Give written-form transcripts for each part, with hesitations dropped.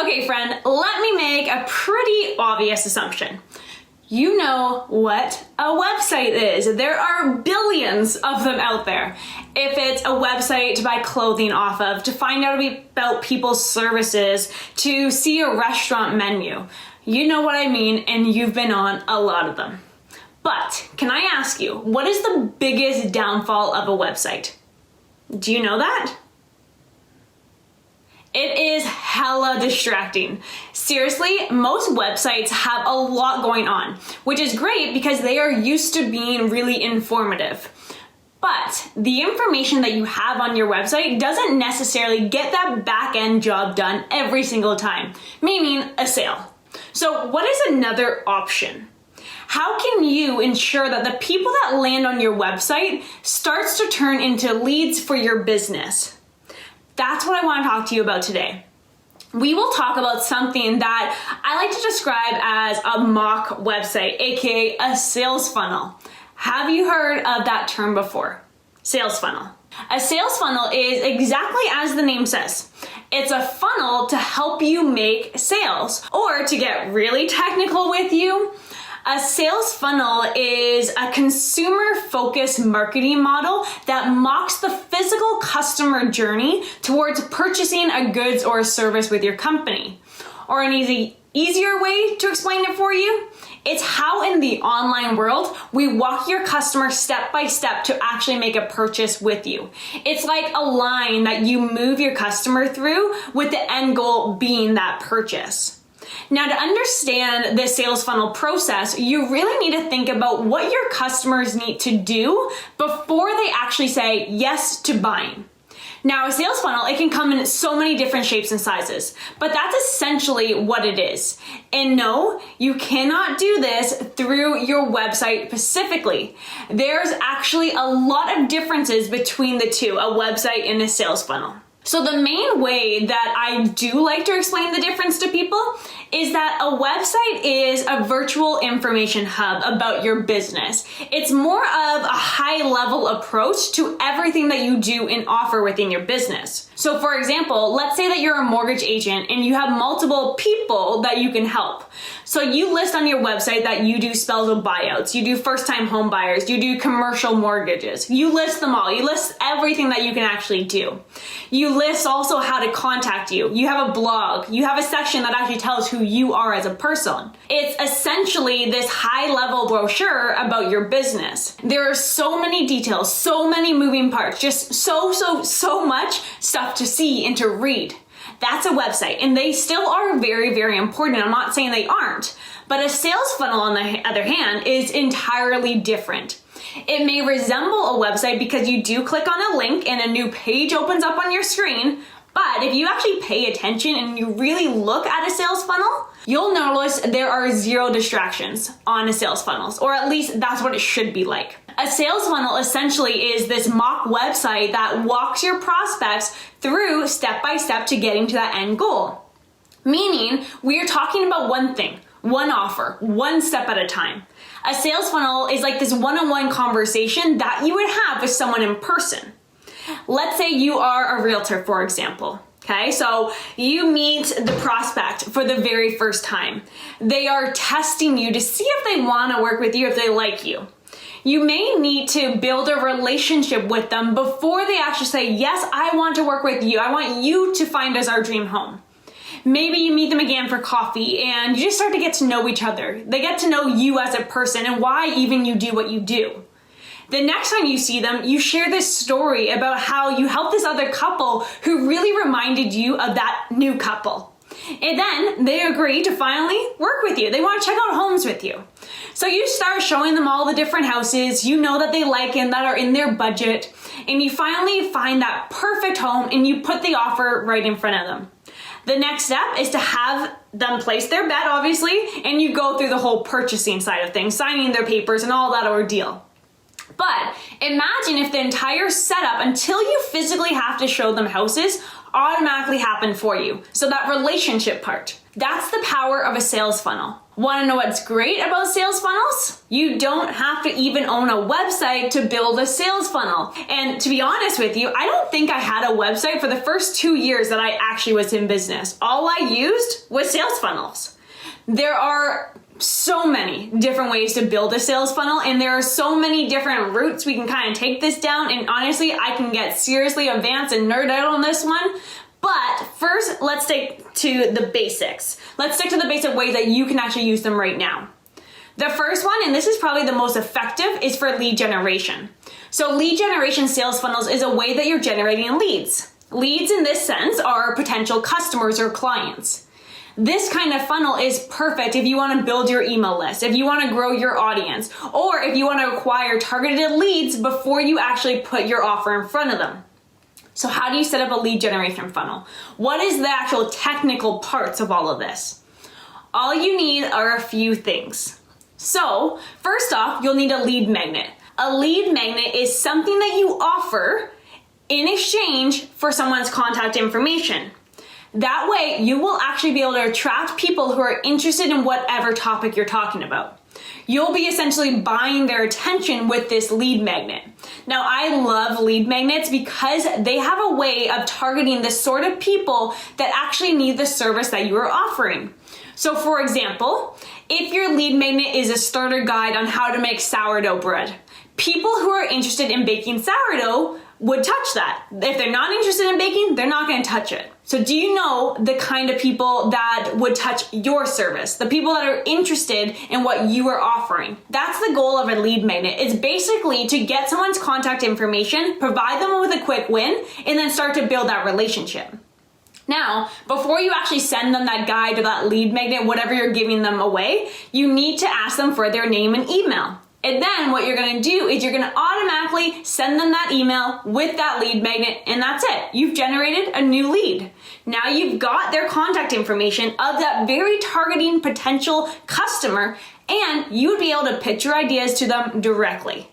Okay, friend, let me make a pretty obvious assumption. You know what a website is. There are billions of them out there. If it's a website to buy clothing off of, to find out about people's services, to see a restaurant menu, you know what I mean, and you've been on a lot of them. But can I ask you, what is the biggest downfall of a website? Do you know that? It is hella distracting. Seriously, most websites have a lot going on, which is great because they are used to being really informative. But the information that you have on your website doesn't necessarily get that back-end job done every single time, meaning a sale. So what is another option? How can you ensure that the people that land on your website starts to turn into leads for your business? That's what I want to talk to you about today. We will talk about something that I like to describe as a mock website, aka a sales funnel. Have you heard of that term before? Sales funnel. A sales funnel is exactly as the name says. It's a funnel to help you make sales, or to get really technical with you, a sales funnel is a consumer-focused marketing model that mocks the physical customer journey towards purchasing a goods or a service with your company. Or an easier way to explain it for you, it's how in the online world we walk your customer step by step to actually make a purchase with you. It's like a line that you move your customer through with the end goal being that purchase. Now, to understand the sales funnel process, you really need to think about what your customers need to do before they actually say yes to buying. Now, a sales funnel, it can come in so many different shapes and sizes, but that's essentially what it is. And no, you cannot do this through your website specifically. There's actually a lot of differences between the two, a website and a sales funnel. So the main way that I do like to explain the difference to people is that a website is a virtual information hub about your business. It's more of a high-level approach to everything that you do and offer within your business. So for example, let's say that you're a mortgage agent and you have multiple people that you can help. So you list on your website that you do spousal buyouts, you do first-time home buyers, you do commercial mortgages. You list them all. You list everything that you can actually do. You list also how to contact you. You have a blog. You have a section that actually tells who you are as a person. It's essentially this high-level brochure about your business. There are so many details, so many moving parts, just so much stuff to see and to read. That's a website, and they still are very, very important. I'm not saying they aren't, but a sales funnel, on the other hand, is entirely different. It may resemble a website because you do click on a link and a new page opens up on your screen, but if you actually pay attention and you really look at a sales funnel, you'll notice there are zero distractions on a sales funnel, or at least that's what it should be like. A sales funnel essentially is this mock website that walks your prospects through step by step to getting to that end goal. Meaning, we are talking about one thing, one offer, one step at a time. A sales funnel is like this one-on-one conversation that you would have with someone in person. Let's say you are a realtor, for example. Okay, so you meet the prospect for the very first time. They are testing you to see if they want to work with you, if they like you. You may need to build a relationship with them before they actually say, yes, I want to work with you. I want you to find us our dream home. Maybe you meet them again for coffee and you just start to get to know each other. They get to know you as a person and why even you do what you do. The next time you see them, you share this story about how you helped this other couple who really reminded you of that new couple. And then they agree to finally work with you. They want to check out homes with you. So you start showing them all the different houses you know that they like and that are in their budget. And you finally find that perfect home and you put the offer right in front of them. The next step is to have them place their bet, obviously, and you go through the whole purchasing side of things, signing their papers and all that ordeal. But imagine if the entire setup, until you physically have to show them houses, automatically happen for you. So that relationship part, that's the power of a sales funnel. Want to know what's great about sales funnels? You don't have to even own a website to build a sales funnel. And to be honest with you, I don't think I had a website for the first 2 years that I actually was in business. All I used was sales funnels. There are so many different ways to build a sales funnel, and there are so many different routes we can kind of take this down. And honestly, I can get seriously advanced and nerd out on this one. But first, let's stick to the basics. Let's stick to the basic ways that you can actually use them right now. The first one, and this is probably the most effective, is for lead generation. So lead generation sales funnels is a way that you're generating leads. Leads in this sense are potential customers or clients. This kind of funnel is perfect if you want to build your email list, if you want to grow your audience, or if you want to acquire targeted leads before you actually put your offer in front of them. So how do you set up a lead generation funnel? What is the actual technical parts of all of this? All you need are a few things. So first off, you'll need a lead magnet. A lead magnet is something that you offer in exchange for someone's contact information. That way, you will actually be able to attract people who are interested in whatever topic you're talking about. You'll be essentially buying their attention with this lead magnet. Now, I love lead magnets because they have a way of targeting the sort of people that actually need the service that you are offering. So for example, if your lead magnet is a starter guide on how to make sourdough bread, people who are interested in baking sourdough would touch that. If they're not interested in baking, they're not going to touch it. So do you know the kind of people that would touch your service? The people that are interested in what you are offering. That's the goal of a lead magnet. It's basically to get someone's contact information, provide them with a quick win, and then start to build that relationship. Now, before you actually send them that guide or that lead magnet, whatever you're giving them away, you need to ask them for their name and email. And then what you're going to do is you're going to automatically send them that email with that lead magnet, and that's it. You've generated a new lead. Now you've got their contact information of that very targeting potential customer, and you would be able to pitch your ideas to them directly.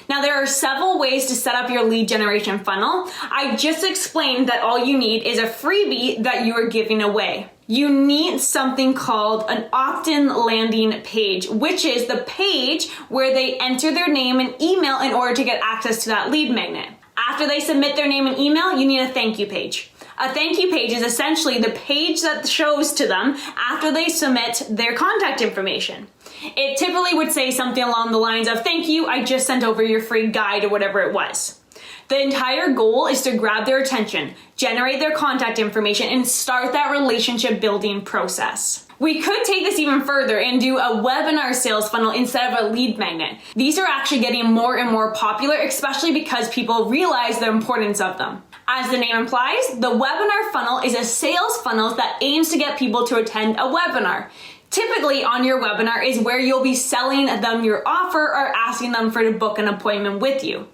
Now, there are several ways to set up your lead generation funnel. I just explained that all you need is a freebie that you are giving away. You need something called an opt-in landing page, which is the page where they enter their name and email in order to get access to that lead magnet. After they submit their name and email, you need a thank you page. A thank you page is essentially the page that shows to them after they submit their contact information. It typically would say something along the lines of, "Thank you, I just sent over your free guide," or whatever it was. The entire goal is to grab their attention, generate their contact information, and start that relationship building process. We could take this even further and do a webinar sales funnel instead of a lead magnet. These are actually getting more and more popular, especially because people realize the importance of them. As the name implies, the webinar funnel is a sales funnel that aims to get people to attend a webinar. Typically on your webinar is where you'll be selling them your offer or asking them to book an appointment with you.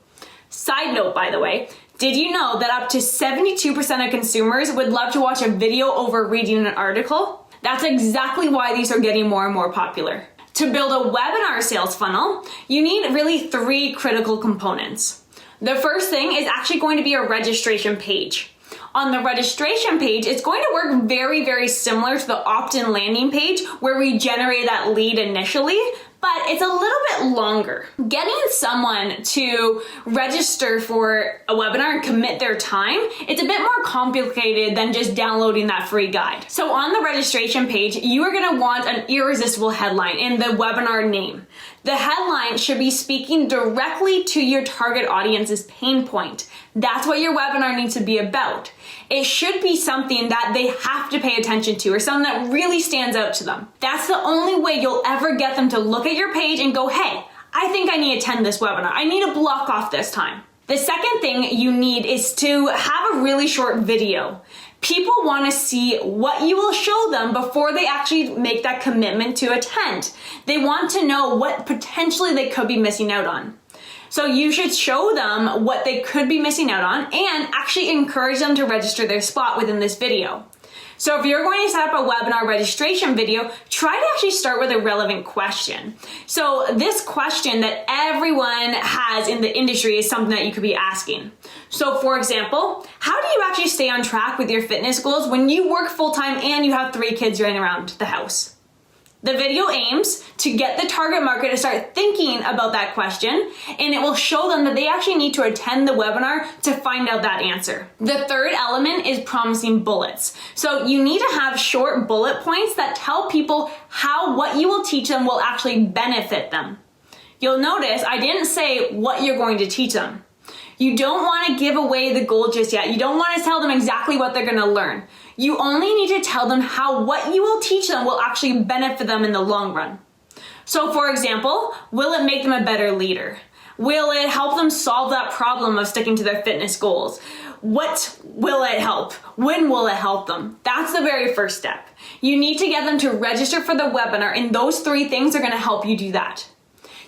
Side note, by the way, did you know that up to 72% of consumers would love to watch a video over reading an article? That's exactly why these are getting more and more popular. To build a webinar sales funnel, you need really 3 critical components. The first thing is actually going to be a registration page. On the registration page, it's going to work very, very similar to the opt-in landing page where we generate that lead initially, but it's a little bit longer. Getting someone to register for a webinar and commit their time, it's a bit more complicated than just downloading that free guide. So on the registration page, you are gonna want an irresistible headline in the webinar name. The headline should be speaking directly to your target audience's pain point. That's what your webinar needs to be about. It should be something that they have to pay attention to or something that really stands out to them. That's the only way you'll ever get them to look at your page and go, "Hey, I think I need to attend this webinar. I need to block off this time." The second thing you need is to have a really short video. People want to see what you will show them before they actually make that commitment to attend. They want to know what potentially they could be missing out on. So you should show them what they could be missing out on and actually encourage them to register their spot within this video. So if you're going to set up a webinar registration video, try to actually start with a relevant question. So this question that everyone has in the industry is something that you could be asking. So for example, how do you actually stay on track with your fitness goals when you work full-time and you have 3 kids running around the house? The video aims to get the target market to start thinking about that question, and it will show them that they actually need to attend the webinar to find out that answer. The third element is promising bullets. So you need to have short bullet points that tell people how what you will teach them will actually benefit them. You'll notice I didn't say what you're going to teach them. You don't want to give away the goal just yet. You don't want to tell them exactly what they're going to learn. You only need to tell them how what you will teach them will actually benefit them in the long run. So for example, will it make them a better leader? Will it help them solve that problem of sticking to their fitness goals? What will it help? When will it help them? That's the very first step. You need to get them to register for the webinar, and those 3 things are going to help you do that.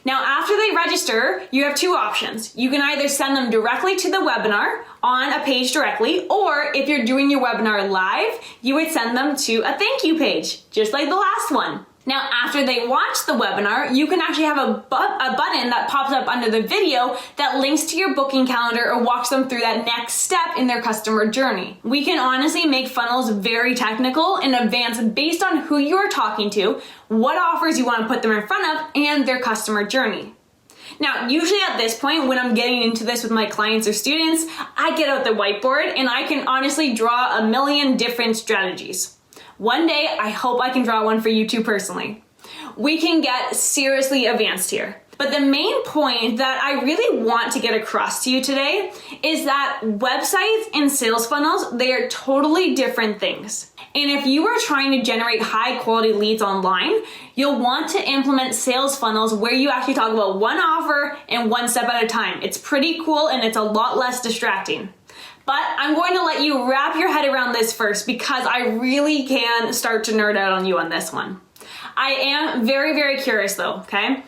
Now, after they register, you have 2 options. You can either send them directly to the webinar on a page directly, or if you're doing your webinar live, you would send them to a thank you page, just like the last one. Now, after they watch the webinar, you can actually have a button that pops up under the video that links to your booking calendar or walks them through that next step in their customer journey. We can honestly make funnels very technical in advance based on who you are talking to, what offers you want to put them in front of, and their customer journey. Now, usually at this point, when I'm getting into this with my clients or students, I get out the whiteboard and I can honestly draw a million different strategies. One day, I hope I can draw one for you too personally. We can get seriously advanced here. But the main point that I really want to get across to you today is that websites and sales funnels, they are totally different things. And if you are trying to generate high quality leads online, you'll want to implement sales funnels where you actually talk about one offer and one step at a time. It's pretty cool and it's a lot less distracting. But I'm going to let you wrap your head around this first because I really can start to nerd out on you on this one. I am very, very curious though, okay?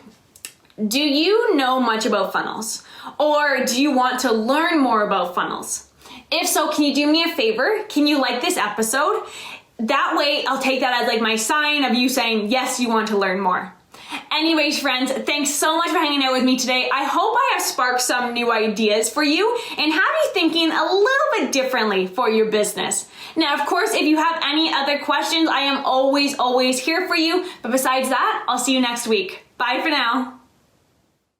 Do you know much about funnels? Or do you want to learn more about funnels? If so, can you do me a favor? Can you like this episode? That way, I'll take that as like my sign of you saying, yes, you want to learn more. Anyways, friends, thanks so much for hanging out with me today. I hope I have sparked some new ideas for you and have you thinking a little bit differently for your business. Now, of course, if you have any other questions, I am always here for you. But besides that, I'll see you next week. Bye for now.